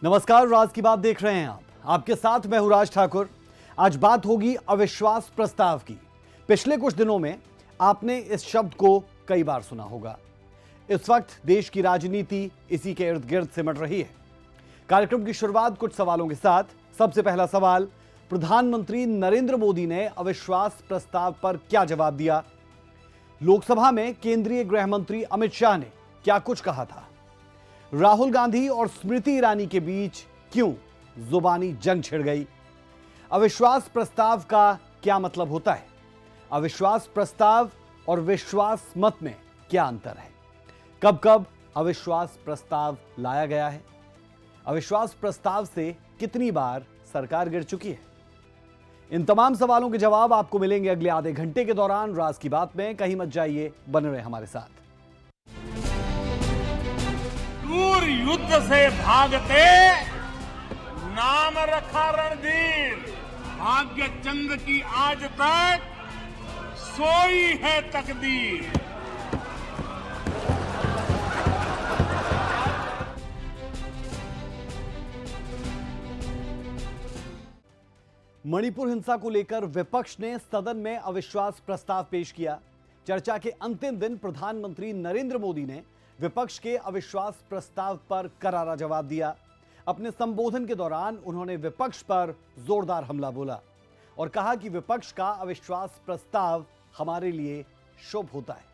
नमस्कार, राज की बात देख रहे हैं आप। आपके साथ मैं हूं राज ठाकुर। आज बात होगी अविश्वास प्रस्ताव की। पिछले कुछ दिनों में आपने इस शब्द को कई बार सुना होगा। इस वक्त देश की राजनीति इसी के इर्द गिर्द सिमट रही है। कार्यक्रम की शुरुआत कुछ सवालों के साथ। सबसे पहला सवाल, प्रधानमंत्री नरेंद्र मोदी ने अविश्वास प्रस्ताव पर क्या जवाब दिया? लोकसभा में केंद्रीय गृह मंत्री अमित शाह ने क्या कुछ कहा था? राहुल गांधी और स्मृति ईरानी के बीच क्यों जुबानी जंग छिड़ गई? अविश्वास प्रस्ताव का क्या मतलब होता है? अविश्वास प्रस्ताव और विश्वास मत में क्या अंतर है? कब कब अविश्वास प्रस्ताव लाया गया है? अविश्वास प्रस्ताव से कितनी बार सरकार गिर चुकी है? इन तमाम सवालों के जवाब आपको मिलेंगे अगले आधे घंटे के दौरान राज की बात में। कहीं मत जाइए, बने रहे हमारे साथ। दूर युद्ध से भागते नाम रखा रणधीर, भाग्य चंद की आज तक सोई है तकदीर। मणिपुर हिंसा को लेकर विपक्ष ने सदन में अविश्वास प्रस्ताव पेश किया। चर्चा के अंतिम दिन प्रधानमंत्री नरेंद्र मोदी ने विपक्ष के अविश्वास प्रस्ताव पर करारा जवाब दिया। अपने संबोधन के दौरान उन्होंने विपक्ष पर जोरदार हमला बोला और कहा कि विपक्ष का अविश्वास प्रस्ताव हमारे लिए शुभ होता है।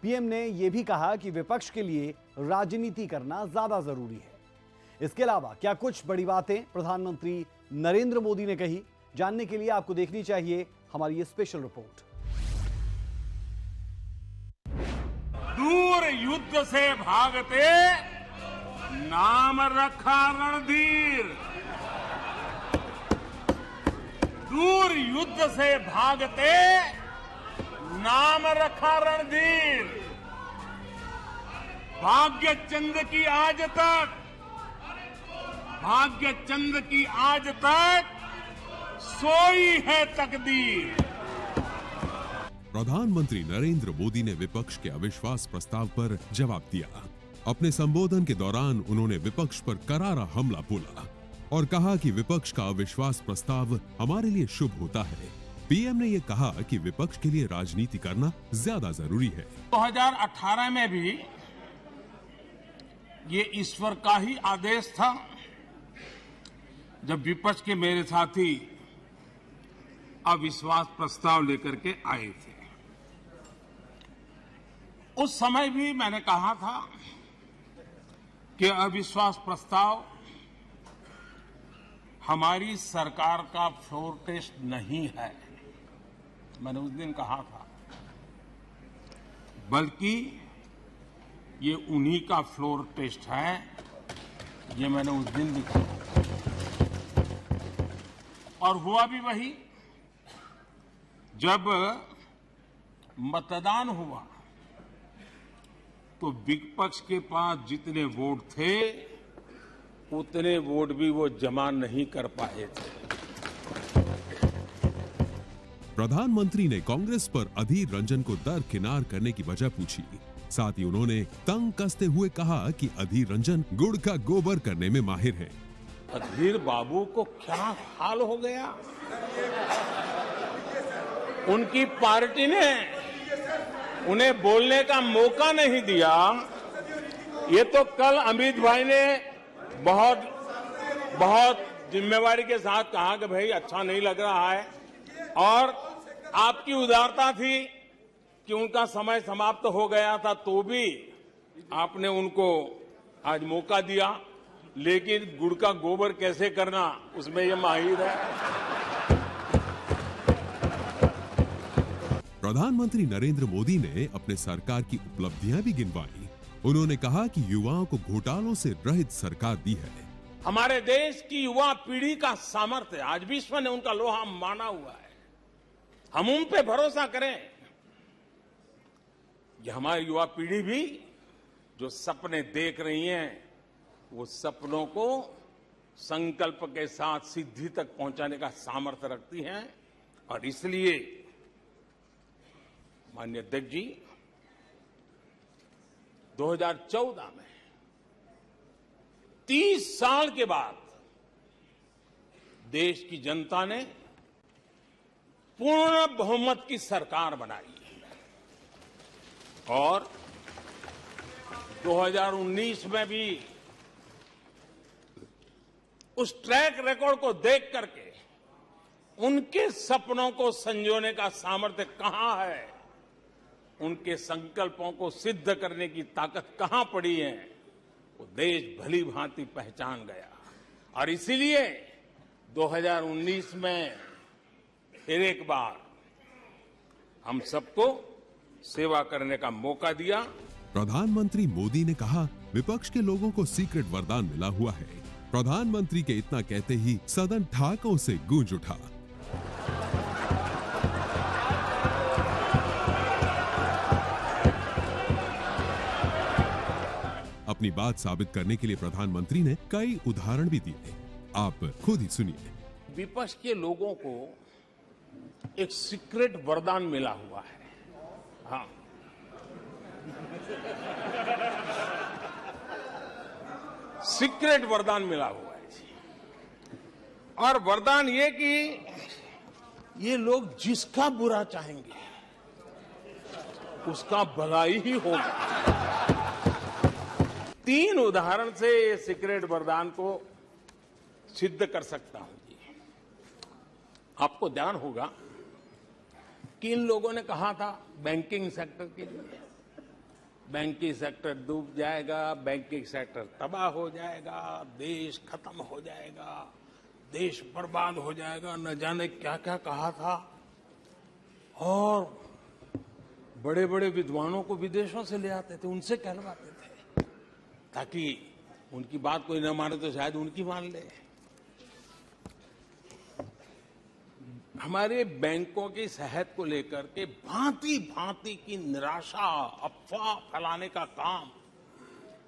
पीएम ने यह भी कहा कि विपक्ष के लिए राजनीति करना ज्यादा जरूरी है। इसके अलावा क्या कुछ बड़ी बातें प्रधानमंत्री नरेंद्र मोदी ने कही, जानने के लिए आपको देखनी चाहिए हमारी ये स्पेशल रिपोर्ट। दूर युद्ध से भागते नाम रखा रणधीर, दूर युद्ध से भागते नाम रखा रणधीर, भाग्य चंद की आज तक, भाग्य चंद की आज तक सोई है तकदीर। प्रधानमंत्री नरेंद्र मोदी ने विपक्ष के अविश्वास प्रस्ताव पर जवाब दिया। अपने संबोधन के दौरान उन्होंने विपक्ष पर करारा हमला बोला और कहा कि विपक्ष का अविश्वास प्रस्ताव हमारे लिए शुभ होता है। पीएम ने यह कहा कि विपक्ष के लिए राजनीति करना ज्यादा जरूरी है। 2018 में भी ये ईश्वर का ही आदेश था जब विपक्ष के मेरे साथी अविश्वास प्रस्ताव लेकर के आए थे। उस समय भी मैंने कहा था कि अविश्वास प्रस्ताव हमारी सरकार का फ्लोर टेस्ट नहीं है। मैंने उस दिन कहा था, बल्कि ये उन्हीं का फ्लोर टेस्ट है। ये मैंने उस दिन भी कहा और हुआ भी वही। जब मतदान हुआ तो विपक्ष के पास जितने वोट थे उतने वोट भी वो जमा नहीं कर पाए थे। प्रधानमंत्री ने कांग्रेस पर अधीर रंजन को दरकिनार करने की वजह पूछी। साथ ही उन्होंने तंग कसते हुए कहा कि अधीर रंजन गुड़ का गोबर करने में माहिर है। अधीर बाबू को क्या हाल हो गया? उनकी पार्टी ने उन्हें बोलने का मौका नहीं दिया। ये तो कल अमित भाई ने बहुत जिम्मेवारी के साथ कहा कि भाई अच्छा नहीं लग रहा है, और आपकी उदारता थी कि उनका समय समाप्त हो गया था तो भी आपने उनको आज मौका दिया। लेकिन गुड़ का गोबर कैसे करना उसमें ये माहिर है। प्रधानमंत्री नरेंद्र मोदी ने अपने सरकार की उपलब्धियां भी गिनवाई। उन्होंने कहा कि युवाओं को घोटालों से रहित सरकार दी है। हमारे देश की युवा पीढ़ी का सामर्थ्य आज विश्व ने उनका लोहा माना हुआ है। हम उन पे भरोसा करें। ये हमारी युवा पीढ़ी भी जो सपने देख रही है वो सपनों को संकल्प के साथ सिद्धि तक पहुंचाने का सामर्थ्य रखती हैं। और इसलिए माननीय अध्यक्ष जी 2014 में 30 साल के बाद देश की जनता ने पूर्ण बहुमत की सरकार बनाई और 2019 में भी उस ट्रैक रिकॉर्ड को देख करके उनके सपनों को संजोने का सामर्थ्य कहां है, उनके संकल्पों को सिद्ध करने की ताकत कहां पड़ी है, वो देश भली भांति पहचान गया। और इसीलिए 2019 में फिर एक बार हम सबको सेवा करने का मौका दिया। प्रधानमंत्री मोदी ने कहा, विपक्ष के लोगों को सीक्रेट वरदान मिला हुआ है। प्रधानमंत्री के इतना कहते ही सदन ठाकों से गूंज उठा। अपनी बात साबित करने के लिए प्रधानमंत्री ने कई उदाहरण भी दिए। आप खुद ही सुनिए। विपक्ष के लोगों को एक सीक्रेट वरदान मिला हुआ है। हाँ, सीक्रेट वरदान मिला हुआ है जी। और वरदान ये कि ये लोग जिसका बुरा चाहेंगे उसका भला ही होगा। 3 उदाहरण से ये सीक्रेट वरदान को सिद्ध कर सकता हूं जी। आपको ध्यान होगा कि इन लोगों ने कहा था बैंकिंग सेक्टर के लिए, बैंकिंग सेक्टर डूब जाएगा, बैंकिंग सेक्टर तबाह हो जाएगा, देश खत्म हो जाएगा, देश बर्बाद हो जाएगा, न जाने क्या क्या कहा था। और बड़े बड़े विद्वानों को विदेशों से ले आते थे, उनसे कहलवाते थे ताकि उनकी बात कोई न माने तो शायद उनकी मान ले। हमारे बैंकों की सेहत को लेकर के भांति भांति की निराशा, अफवाह फैलाने का काम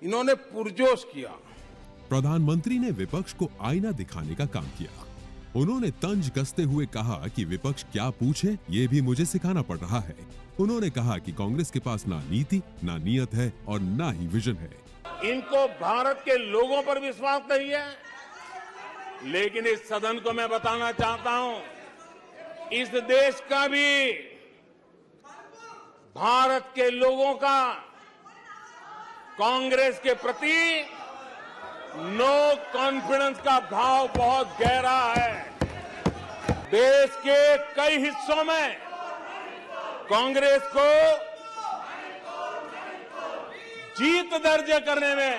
इन्होंने पुरजोश किया। प्रधानमंत्री ने विपक्ष को आईना दिखाने का काम किया। उन्होंने तंज कसते हुए कहा कि विपक्ष क्या पूछे ये भी मुझे सिखाना पड़ रहा है। उन्होंने कहा कि कांग्रेस के पास ना नीति, ना नियत है और ना ही विजन है। इनको भारत के लोगों पर विश्वास नहीं है, लेकिन इस सदन को मैं बताना चाहता हूं, इस देश का भी, भारत के लोगों का कांग्रेस के प्रति नो कॉन्फिडेंस का भाव बहुत गहरा है। देश के कई हिस्सों में कांग्रेस को जीत दर्ज करने में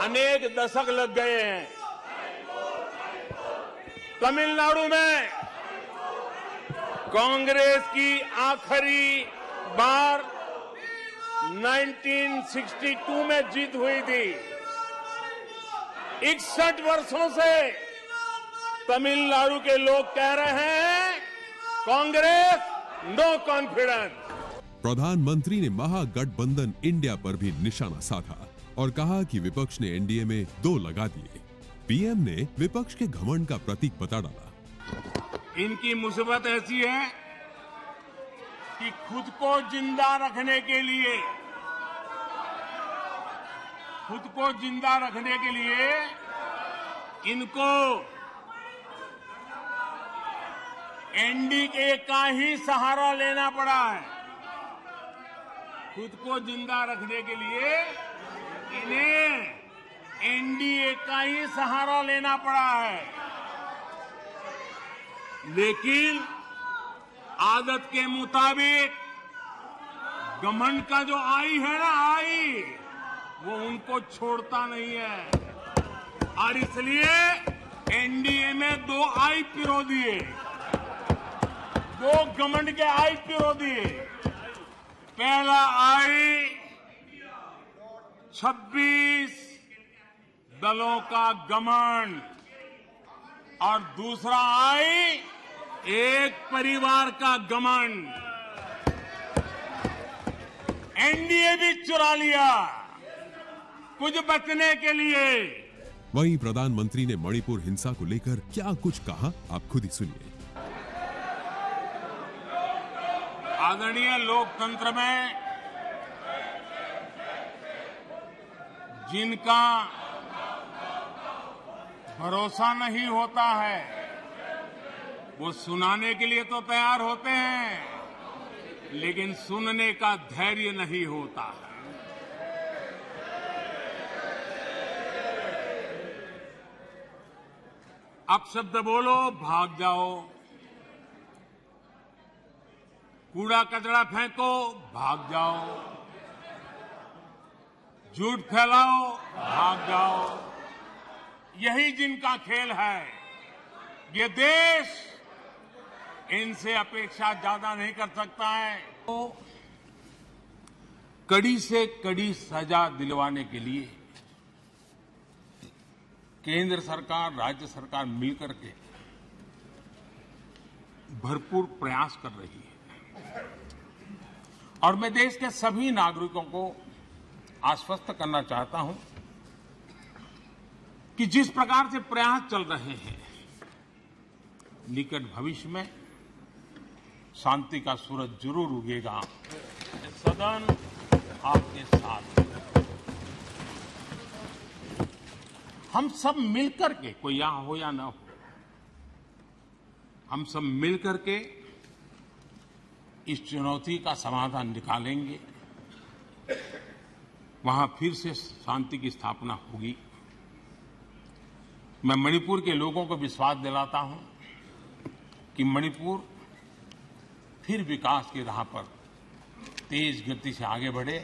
अनेक दशक लग गए हैं। तमिलनाडु में कांग्रेस की आखिरी बार 1962 में जीत हुई थी। 61 वर्षों से तमिलनाडु के लोग कह रहे हैं कांग्रेस नो कॉन्फिडेंस। प्रधानमंत्री ने महागठबंधन इंडिया पर भी निशाना साधा और कहा कि विपक्ष ने एनडीए में 2 लगा दिए। पीएम ने विपक्ष के घमंड का प्रतीक बता डाला। इनकी मुसीबत ऐसी है कि खुद को जिंदा रखने के लिए, इनको एनडीए का ही सहारा लेना पड़ा है। खुद को जिंदा रखने के लिए इन्हें एनडीए का ही सहारा लेना पड़ा है। लेकिन आदत के मुताबिक घमंड का जो आई है ना, वो उनको छोड़ता नहीं है और इसलिए एनडीए में 2 आई पिरो दिए, 2 घमंड के आई पिरो दिए। पहला आई 26 दलों का घमंड और दूसरा आई एक परिवार का घमंड। एनडीए भी चुरा लिया कुछ बचने के लिए। वहीं प्रधानमंत्री ने मणिपुर हिंसा को लेकर क्या कुछ कहा, आप खुद ही सुनिए। आदरणीय, लोकतंत्र में जिनका भरोसा नहीं होता है, वो सुनाने के लिए तो तैयार होते हैं, लेकिन सुनने का धैर्य नहीं होता है। अब शब्द बोलो, भाग जाओ, कूड़ा कचरा फेंको, भाग जाओ, झूठ फैलाओ, भाग जाओ। यही जिनका खेल है। ये देश इनसे अपेक्षा ज्यादा नहीं कर सकता है। तो कड़ी से कड़ी सजा दिलवाने के लिए केंद्र सरकार, राज्य सरकार मिलकर के भरपूर प्रयास कर रही है। और मैं देश के सभी नागरिकों को आश्वस्त करना चाहता हूं कि जिस प्रकार से प्रयास चल रहे हैं, निकट भविष्य में शांति का सूरज जरूर उगेगा। सदन आपके साथ है। हम सब मिलकर के, कोई यहां हो या ना हो, हम सब मिलकर के इस चुनौती का समाधान निकालेंगे। वहां फिर से शांति की स्थापना होगी। मैं मणिपुर के लोगों को विश्वास दिलाता हूं कि मणिपुर फिर विकास की राह पर तेज गति से आगे बढ़े।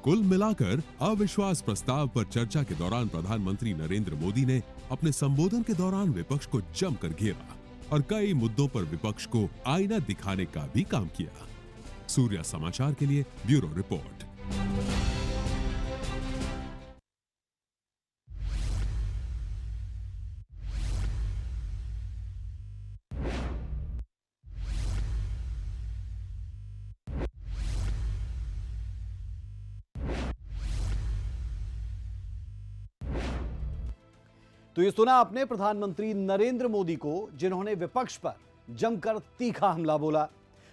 कुल मिलाकर अविश्वास प्रस्ताव पर चर्चा के दौरान प्रधानमंत्री नरेंद्र मोदी ने अपने संबोधन के दौरान विपक्ष को जमकर घेरा और कई मुद्दों पर विपक्ष को आईना दिखाने का भी काम किया। सूर्या समाचार के लिए ब्यूरो रिपोर्ट। तो ये सुना आपने प्रधानमंत्री नरेंद्र मोदी को, जिन्होंने विपक्ष पर जमकर तीखा हमला बोला।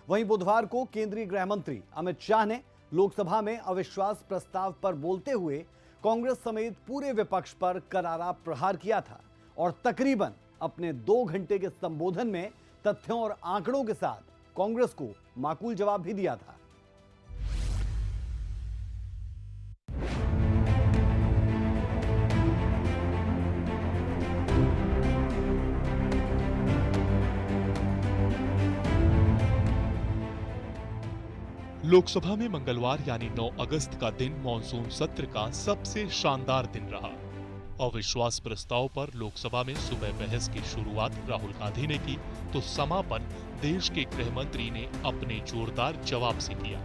वहीं बुधवार को केंद्रीय गृह मंत्री अमित शाह ने लोकसभा में अविश्वास प्रस्ताव पर बोलते हुए कांग्रेस समेत पूरे विपक्ष पर करारा प्रहार किया था और तकरीबन अपने 2 घंटे के संबोधन में तथ्यों और आंकड़ों के साथ कांग्रेस को माकूल जवाब भी दिया था। लोकसभा में मंगलवार यानी 9 अगस्त का दिन मॉनसून सत्र का सबसे शानदार दिन रहा। अविश्वास प्रस्ताव पर लोकसभा में सुबह बहस की शुरुआत राहुल गांधी ने की तो समापन देश के गृह मंत्री ने अपने जोरदार जवाब से किया।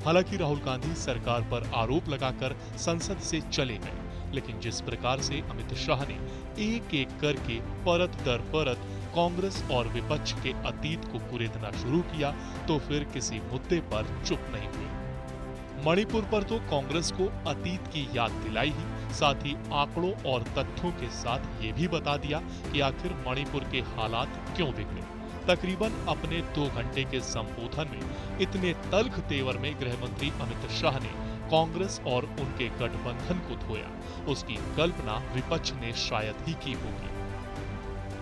हालांकि राहुल गांधी सरकार पर आरोप लगाकर संसद से चले गए, लेकिन जिस प्रकार से अमित शाह ने एक एक करके परत दर परत कांग्रेस और विपक्ष के अतीत को कुरेदना शुरू किया तो फिर किसी मुद्दे पर चुप नहीं हुई। मणिपुर पर तो कांग्रेस को अतीत की याद दिलाई ही, साथ ही आंकड़ों और तथ्यों के साथ ये भी बता दिया कि आखिर मणिपुर के हालात क्यों बिगड़े। तकरीबन अपने 2 घंटे के संबोधन में इतने तल्ख तेवर में गृह मंत्री अमित शाह ने कांग्रेस और उनके गठबंधन को धोया, उसकी कल्पना विपक्ष ने शायद ही की होगी।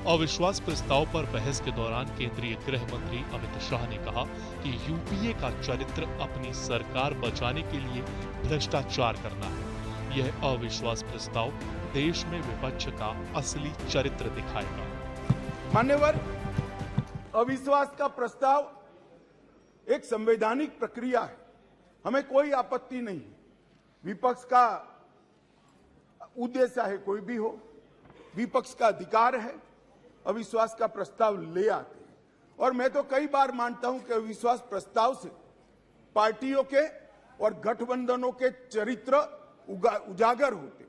अविश्वास प्रस्ताव पर बहस के दौरान केंद्रीय गृह मंत्री अमित शाह ने कहा कि यूपीए का चरित्र अपनी सरकार बचाने के लिए भ्रष्टाचार करना है। यह अविश्वास प्रस्ताव देश में विपक्ष का असली चरित्र दिखाएगा। मान्यवर, अविश्वास का प्रस्ताव एक संवैधानिक प्रक्रिया है, हमें कोई आपत्ति नहीं है। विपक्ष का उद्देश्य है कोई भी हो, विपक्ष का अधिकार है, अविश्वास का प्रस्ताव ले आते हैं। और मैं तो कई बार मानता हूं कि अविश्वास प्रस्ताव से पार्टियों के और गठबंधनों के चरित्र उजागर होते।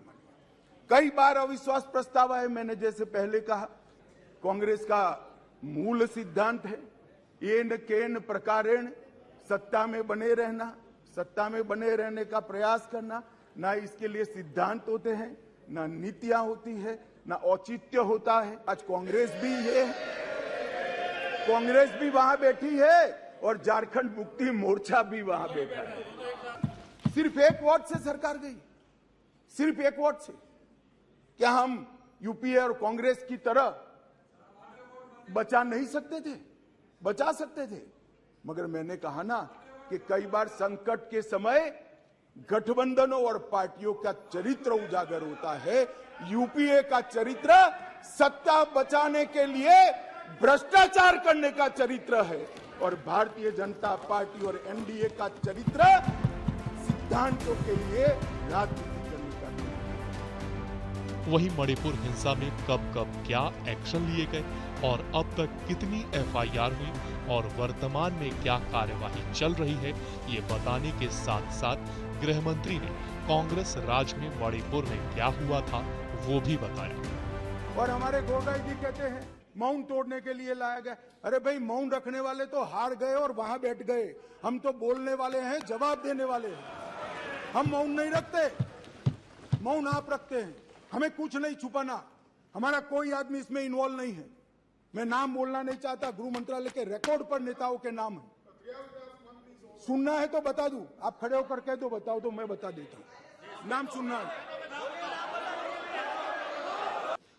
कई बार अविश्वास प्रस्ताव आए, मैंने जैसे पहले कहा, कांग्रेस का मूल सिद्धांत है येन केन प्रकारेण सत्ता में बने रहना, सत्ता में बने रहने का प्रयास करना। ना इसके लिए सिद्धांत होते हैं, ना नीतियां होती है, ना औचित्य होता है। आज कांग्रेस भी है, कांग्रेस भी वहां बैठी है और झारखंड मुक्ति मोर्चा भी वहां बैठा है। सिर्फ एक वोट से सरकार गई, सिर्फ एक वोट से। क्या हम यूपीए और कांग्रेस की तरह बचा नहीं सकते थे, बचा सकते थे। मगर मैंने कहा ना कि कई बार संकट के समय गठबंधनों और पार्टियों का चरित्र उजागर होता है। यूपीए का चरित्र सत्ता बचाने के लिए भ्रष्टाचार करने का चरित्र है और भारतीय जनता पार्टी और एनडीए का चरित्र सिद्धांतों के लिए राजनीति करने का चरित्र। वहीं मणिपुर हिंसा में कब कब क्या एक्शन लिए गए और अब तक कितनी एफआईआर हुई और वर्तमान में क्या कार्यवाही चल रही है, ये बताने के साथ साथ गृह मंत्री ने कांग्रेस राज में मणिपुर में क्या हुआ था वो भी बताया। और हमारे गोगाई जी कहते हैं मौन तोड़ने के लिए लाया गया। अरे भाई, मौन रखने वाले तो हार गए और वहां बैठ गए। हम तो बोलने वाले हैं, जवाब देने वाले हैं। हम मौन नहीं रखते, मौन आप रखते हैं। हमें कुछ नहीं छुपाना, हमारा कोई आदमी इसमें इन्वॉल्व नहीं है। मैं नाम बोलना नहीं चाहता, गृह मंत्रालय के रिकॉर्ड पर नेताओं के नाम है। सुनना है तो बता दूं, आप खड़े होकर कह दो बताओ तो मैं बता देता हूं। नाम सुनना है।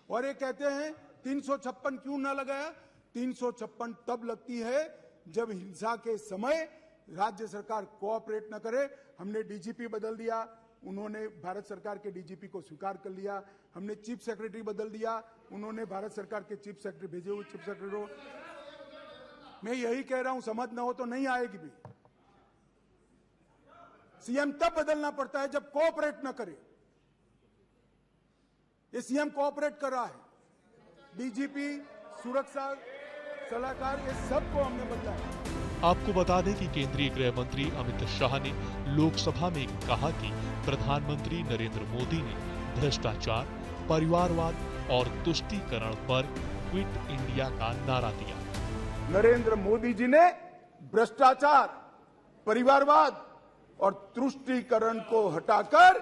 और ये कहते हैं 356 क्यों ना लगाया? 356 तब लगती है जब हिंसा के समय राज्य सरकार कोऑपरेट न करे। हमने डीजीपी बदल दिया, उन्होंने भारत सरकार के डीजीपी को स्वीकार कर लिया। हमने चीफ सेक्रेटरी बदल दिया, उन्होंने भारत सरकार के चीफ सेक्रेटरी भेजे हुए चीफ सेक्रेटरी को। मैं यही कह रहा हूं, समझ न हो तो नहीं आएगी भी। सीएम तब बदलना पड़ता है जब कोऑपरेट न करे। ये सीएम कोऑपरेट कर रहा है। डीजीपी, सुरक्षा सलाहकार, ये सबको हमने बदला है। आपको बता दें कि केंद्रीय गृह मंत्री अमित शाह ने लोकसभा में कहा कि प्रधानमंत्री नरेंद्र मोदी ने भ्रष्टाचार, परिवारवाद और तुष्टीकरण पर क्विट इंडिया का नारा दिया। नरेंद्र मोदी जी ने भ्रष्टाचार, परिवारवाद और तुष्टीकरण को हटाकर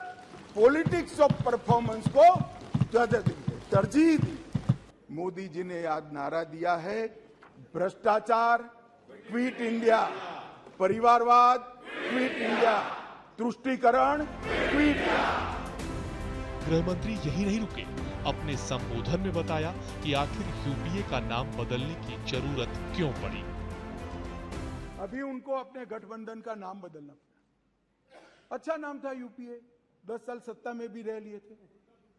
पॉलिटिक्स ऑफ परफॉर्मेंस को तरजीह दी। मोदी जी ने आज नारा दिया है, भ्रष्टाचार क्विट इंडिया, परिवारवाद क्विट इंडिया, तुष्टीकरण क्विट इंडिया। गृह मंत्री यही नहीं रुके, अपने संबोधन में बताया कि आखिर यूपीए का नाम बदलने की जरूरत क्यों पड़ी। अभी उनको अपने गठबंधन का नाम बदलना पड़ा। अच्छा नाम था यूपीए, 10 साल सत्ता में भी रह लिए थे।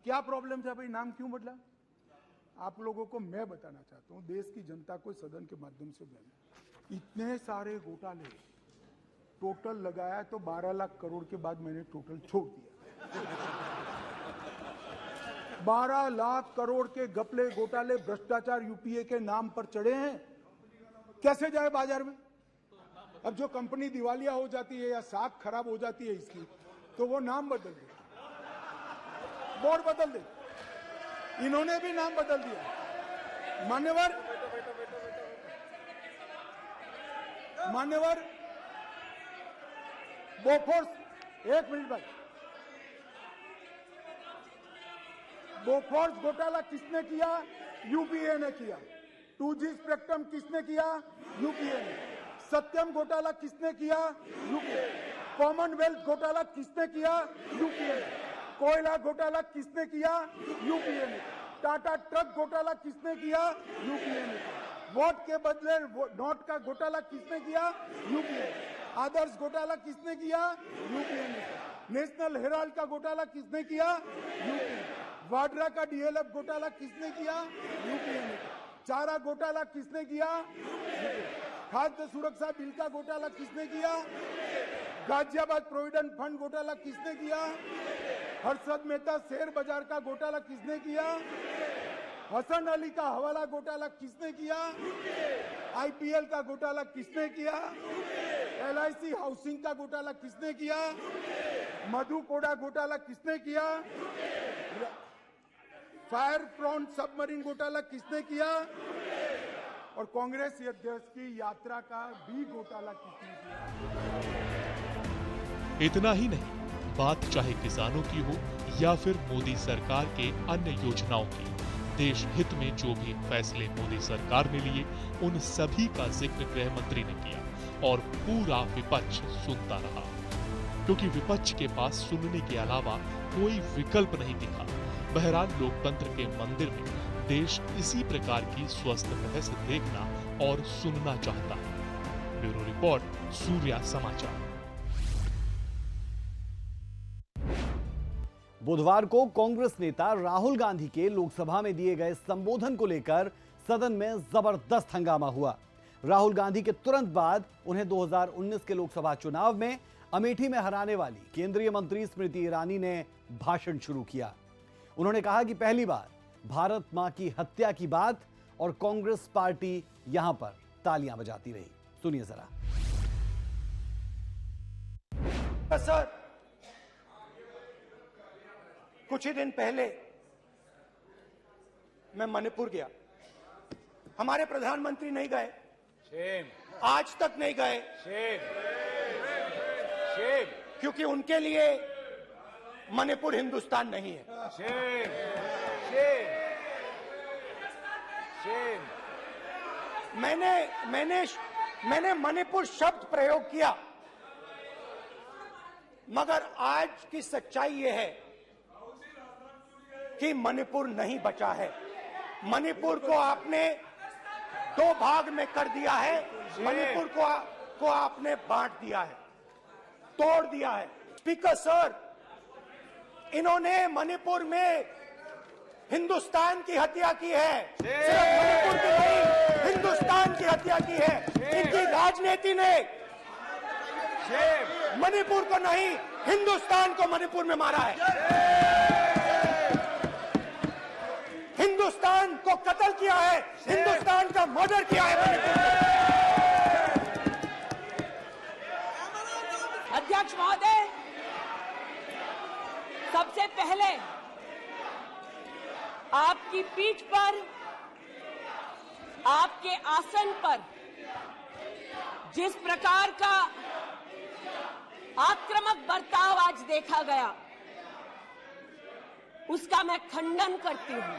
क्या प्रॉब्लम था भाई, नाम क्यों बदला? आप लोगों को मैं बताना चाहता हूं, देश की जनता को सदन के माध्यम से बताना। इतने सारे घोटाले टोटल लगाया तो 12 लाख करोड़ के बाद मैंने टोटल छोड़ दिया। 12 लाख करोड़ के घपले, घोटाले, भ्रष्टाचार यूपीए के नाम पर चढ़े हैं। कैसे जाए बाजार में? अब जो कंपनी दिवालिया हो जाती है या साख खराब हो जाती है इसकी, तो वो नाम बदल दे, बोर्ड बदल दे। इन्होंने भी नाम बदल दिया। मान्यवर बोफोर्स, एक मिनट भाई, बोफोर्स घोटाला किसने किया? यूपीए ने किया। 2G स्पेक्ट्रम किसने किया? यूपीए ने। सत्यम घोटाला किसने किया? यूपीए। कॉमनवेल्थ घोटाला किसने किया? यूपीए ने। कोयला घोटाला किसने किया? यूपीए ने। टाटा ट्रक घोटाला किसने किया? यूपीए ने। वोट के बदले नोट का घोटाला किसने किया? यूपीए ने। आदर्श घोटाला किसने किया? यूपीए ने। नेशनल हेराल्ड का घोटाला किसने किया? यूपीए ने। वाड्रा का डीएलएफ घोटाला किसने किया? यूपीए ने। चारा घोटाला किसने किया? खाद्य सुरक्षा बिल का घोटाला किसने किया? गाजियाबाद प्रोविडेंट फंड घोटाला किसने किया? हर्षद मेहता शेयर बाजार का घोटाला किसने किया? हसन अली का हवाला घोटाला किसने किया? आईपीएल का घोटाला किसने किया? LIC हाउसिंग का घोटाला किसने किया? मधु कोड़ा घोटाला किसने किया? फायर फ्रंट सबमरीन घोटाला किसने किया? और कांग्रेस अध्यक्ष की यात्रा का भी घोटाला किसने किया? इतना ही नहीं, बात चाहे किसानों की हो या फिर मोदी सरकार के अन्य योजनाओं की, देश हित में जो भी फैसले मोदी सरकार ने लिए उन सभी का जिक्र गृह मंत्री ने किया और पूरा विपक्ष सुनता रहा, क्योंकि विपक्ष के पास सुनने के अलावा कोई विकल्प नहीं दिखा। बहरहाल लोकतंत्र के मंदिर में देश इसी प्रकार की स्वस्थ बहस देखना और सुनना चाहता है। ब्यूरो रिपोर्ट, सूर्या समाचार। बुधवार को कांग्रेस नेता राहुल गांधी के लोकसभा में दिए गए संबोधन को लेकर सदन में जबरदस्त हंगामा हुआ। राहुल गांधी के तुरंत बाद उन्हें 2019 के लोकसभा चुनाव में अमेठी में हराने वाली केंद्रीय मंत्री स्मृति ईरानी ने भाषण शुरू किया। उन्होंने कहा कि पहली बार भारत मां की हत्या की बात और कांग्रेस पार्टी यहां पर तालियां बजाती रही। सुनिए जरा। सर, कुछ ही दिन पहले मैं मणिपुर गया। हमारे प्रधानमंत्री नहीं गए, आज तक नहीं गए, क्योंकि उनके लिए मणिपुर हिंदुस्तान नहीं है। मैंने मणिपुर शब्द प्रयोग किया, मगर आज की सच्चाई यह है कि मणिपुर नहीं बचा है। मणिपुर को आपने दो भाग में कर दिया है। मणिपुर को आपने बांट दिया है, तोड़ दिया है। स्पीकर सर, इन्होंने मणिपुर में हिंदुस्तान की हत्या की है। सिर्फ मणिपुर की नहीं, हिंदुस्तान की हत्या की है। इनकी राजनीति ने मणिपुर को नहीं, हिंदुस्तान को मणिपुर में मारा है। हिंदुस्तान को कत्ल किया है, हिंदुस्तान का मर्डर किया है मणिपुर में। अध्यक्ष महोदय, सबसे पहले आपकी पीठ पर, आपके आसन पर जिस प्रकार का आक्रामक बर्ताव आज देखा गया, उसका मैं खंडन करती हूं।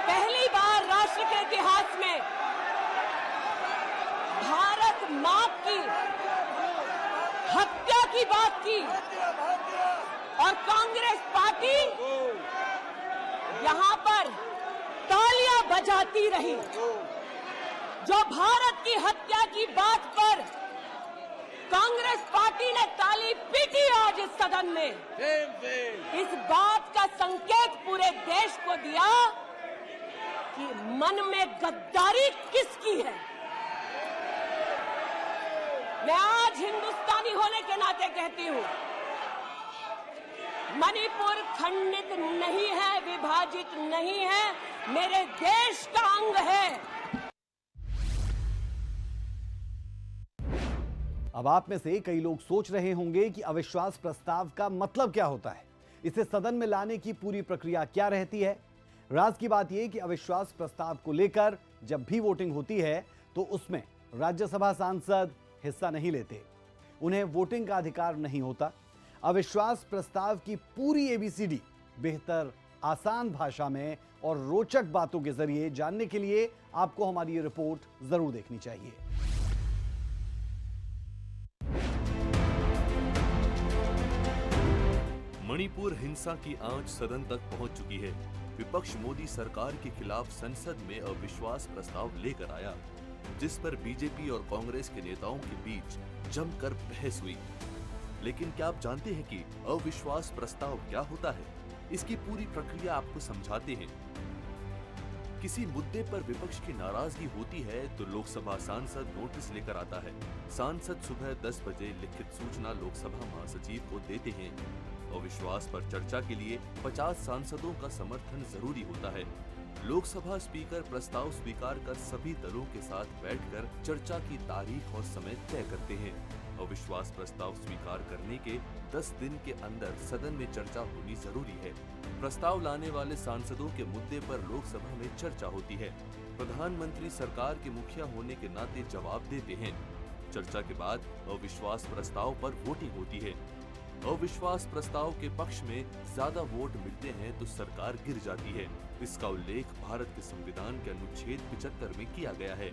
पहली बार राष्ट्र के इतिहास में भारत मां की हत्या की बात की और कांग्रेस पार्टी यहां पर तालियां बजाती रही। जो भारत की हत्या की बात पर कांग्रेस पार्टी ने ताली पीटी आज इस सदन में, इस बात का संकेत पूरे देश को दिया कि मन में गद्दारी किसकी है। मैं आज हिंदुस्तानी होने के नाते कहती हूं, मणिपुर खंडित नहीं है, विभाजित नहीं है, मेरे देश का अंग है। अब आप में से कई लोग सोच रहे होंगे कि अविश्वास प्रस्ताव का मतलब क्या होता है, इसे सदन में लाने की पूरी प्रक्रिया क्या रहती है। राज की बात यह कि अविश्वास प्रस्ताव को लेकर जब भी वोटिंग होती है तो उसमें राज्यसभा सांसद हिस्सा नहीं लेते, उन्हें वोटिंग का अधिकार नहीं होता। अविश्वास प्रस्ताव की पूरी एबीसीडी बेहतर आसान भाषा में और रोचक बातों के जरिए जानने के लिए आपको हमारी ये रिपोर्ट जरूर देखनी चाहिए। मणिपुर हिंसा की आंच सदन तक पहुंच चुकी है। विपक्ष मोदी सरकार के खिलाफ संसद में अविश्वास प्रस्ताव लेकर आया, जिस पर बीजेपी और कांग्रेस के नेताओं के बीच जमकर बहस हुई। लेकिन क्या आप जानते हैं कि अविश्वास प्रस्ताव क्या होता है? इसकी पूरी प्रक्रिया आपको समझाते हैं। किसी मुद्दे पर विपक्ष की नाराजगी होती है तो लोकसभा सांसद नोटिस लेकर आता है। सांसद सुबह 10 बजे लिखित सूचना लोकसभा महासचिव को देते हैं। अविश्वास पर चर्चा के लिए 50 सांसदों का समर्थन जरूरी होता है। लोकसभा स्पीकर प्रस्ताव स्वीकार कर सभी दलों के साथ बैठकर चर्चा की तारीख और समय तय करते हैं। अविश्वास प्रस्ताव स्वीकार करने के 10 दिन के अंदर सदन में चर्चा होनी जरूरी है। प्रस्ताव लाने वाले सांसदों के मुद्दे पर लोकसभा में चर्चा होती है। प्रधानमंत्री सरकार के मुखिया होने के नाते जवाब देते हैं। चर्चा के बाद अविश्वास प्रस्ताव पर वोटिंग होती है। अविश्वास प्रस्ताव के पक्ष में ज्यादा वोट मिलते हैं तो सरकार गिर जाती है। इसका उल्लेख भारत के संविधान के अनुच्छेद 75 में किया गया है।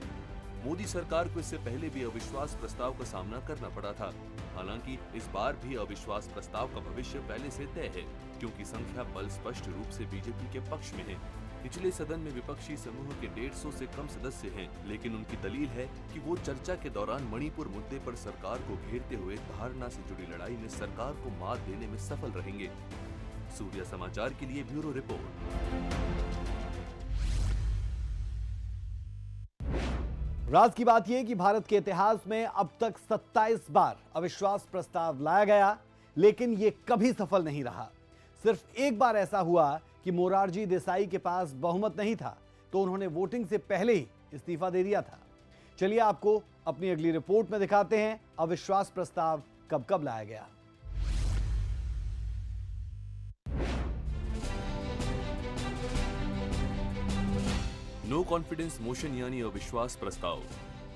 मोदी सरकार को इससे पहले भी अविश्वास प्रस्ताव का सामना करना पड़ा था। हालांकि इस बार भी अविश्वास प्रस्ताव का भविष्य पहले से तय है, क्योंकि संख्या बल स्पष्ट रूप से बीजेपी के पक्ष में है। निचले सदन में विपक्षी समूह के 150 से कम सदस्य हैं, लेकिन उनकी दलील है कि वो चर्चा के दौरान मणिपुर मुद्दे पर सरकार को घेरते हुए धारणा से जुड़ी लड़ाई में सरकार को मात देने में सफल रहेंगे। सूर्य समाचार के लिए ब्यूरो रिपोर्ट। राज की बात यह कि भारत के इतिहास में अब तक 27 बार अविश्वास प्रस्ताव लाया गया, लेकिन यह कभी सफल नहीं रहा। सिर्फ एक बार ऐसा हुआ कि मोरारजी देसाई के पास बहुमत नहीं था, तो उन्होंने वोटिंग से पहले ही इस्तीफा दे दिया था। चलिए आपको अपनी अगली रिपोर्ट में दिखाते हैं अविश्वास प्रस्ताव कब कब लाया गया। नो कॉन्फिडेंस मोशन यानी अविश्वास प्रस्ताव,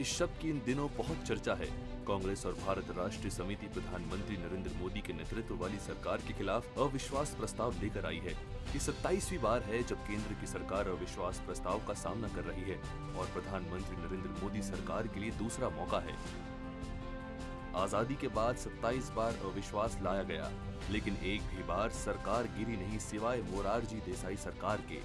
इस शब्द की इन दिनों बहुत चर्चा है। कांग्रेस और भारत राष्ट्रीय समिति प्रधानमंत्री नरेंद्र मोदी के नेतृत्व वाली सरकार के खिलाफ अविश्वास प्रस्ताव लेकर आई है। ये 27वीं बार है जब केंद्र की सरकार अविश्वास प्रस्ताव का सामना कर रही है और प्रधानमंत्री नरेंद्र मोदी सरकार के लिए दूसरा मौका है। आजादी के बाद 27 बार अविश्वास लाया गया, लेकिन एक भी बार सरकार गिरी नहीं सिवाय मोरारजी देसाई सरकार के।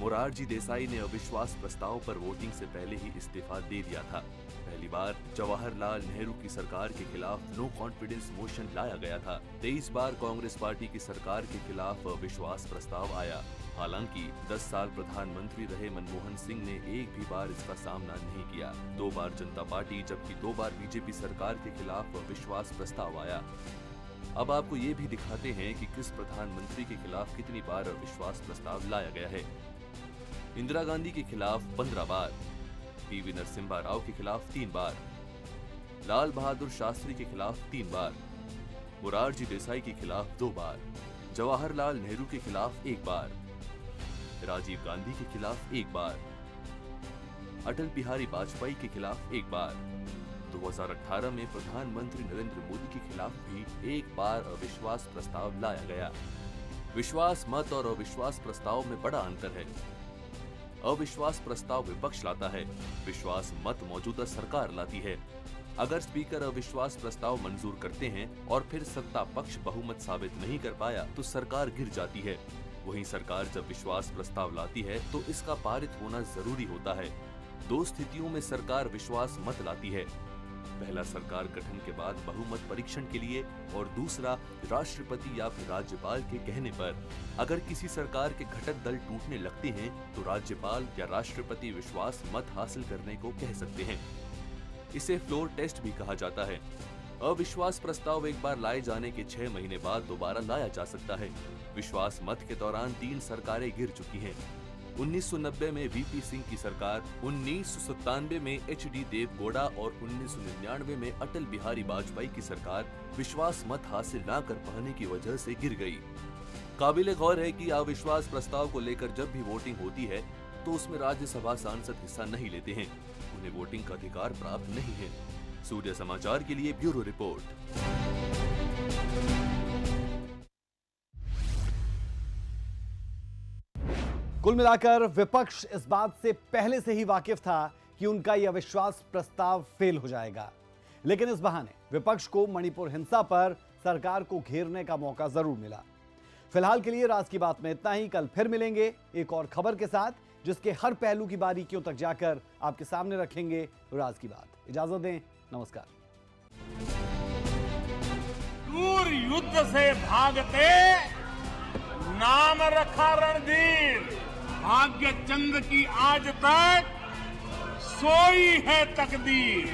मोरारजी देसाई ने अविश्वास प्रस्ताव पर वोटिंग से पहले ही इस्तीफा दे दिया था। पहली बार जवाहरलाल नेहरू की सरकार के खिलाफ नो कॉन्फिडेंस मोशन लाया गया था। 23 बार कांग्रेस पार्टी की सरकार के खिलाफ अविश्वास प्रस्ताव आया। हालांकि 10 साल प्रधानमंत्री रहे मनमोहन सिंह ने एक भी बार इसका सामना नहीं किया। 2 बार जनता पार्टी जबकि 2 बार बीजेपी सरकार के खिलाफ अविश्वास प्रस्ताव आया। अब आपको ये भी दिखाते हैं कि किस प्रधानमंत्री के खिलाफ कितनी बार अविश्वास प्रस्ताव लाया गया है। इंदिरा गांधी के खिलाफ 15 बार, पीवी नरसिम्हा राव के खिलाफ 3 बार, लाल बहादुर शास्त्री के खिलाफ 3 बार, मोरारजी देसाई के खिलाफ 2 बार, जवाहरलाल नेहरू के खिलाफ 1 बार, राजीव गांधी के खिलाफ 1 बार, अटल बिहारी वाजपेयी के खिलाफ 1 बार। 2018 में प्रधानमंत्री नरेंद्र मोदी के खिलाफ भी 1 बार अविश्वास प्रस्ताव लाया गया। विश्वास मत और अविश्वास प्रस्ताव में बड़ा अंतर है। अविश्वास प्रस्ताव विपक्ष लाता है, विश्वास मत मौजूदा सरकार लाती है। अगर स्पीकर अविश्वास प्रस्ताव मंजूर करते हैं और फिर सत्ता पक्ष बहुमत साबित नहीं कर पाया तो सरकार गिर जाती है। वहीं सरकार जब विश्वास प्रस्ताव लाती है तो इसका पारित होना जरूरी होता है। 2 स्थितियों में सरकार विश्वास मत लाती है। पहला सरकार गठन के बाद बहुमत परीक्षण के लिए और दूसरा राष्ट्रपति या फिर राज्यपाल के कहने पर। अगर किसी सरकार के घटक दल टूटने लगते हैं तो राज्यपाल या राष्ट्रपति विश्वास मत हासिल करने को कह सकते हैं। इसे फ्लोर टेस्ट भी कहा जाता है। अविश्वास प्रस्ताव एक बार लाए जाने के 6 महीने बाद दोबारा लाया जा सकता है। विश्वास मत के दौरान 3 सरकारें गिर चुकी हैं। 1990 में वीपी सिंह की सरकार, 1997 में एचडी देवगौड़ा और 1999 में अटल बिहारी वाजपेयी की सरकार विश्वास मत हासिल न कर पाने की वजह से गिर गई। काबिले गौर है कि अविश्वास प्रस्ताव को लेकर जब भी वोटिंग होती है तो उसमें राज्यसभा सांसद हिस्सा नहीं लेते हैं। उन्हें वोटिंग का अधिकार प्राप्त नहीं है। सूर्य समाचार के लिए ब्यूरो रिपोर्ट। कुल मिलाकर विपक्ष इस बात से पहले से ही वाकिफ था कि उनका यह अविश्वास प्रस्ताव फेल हो जाएगा, लेकिन इस बहाने विपक्ष को मणिपुर हिंसा पर सरकार को घेरने का मौका जरूर मिला। फिलहाल के लिए राज की बात में इतना ही। कल फिर मिलेंगे एक और खबर के साथ, जिसके हर पहलू की बारीकियों तक जाकर आपके सामने रखेंगे राज की बात। इजाजत दें, नमस्कार। क्रूर युद्ध से भागते नाम रखा रणधीर, भाग्य चंद्र की आज तक सोई है तकदीर।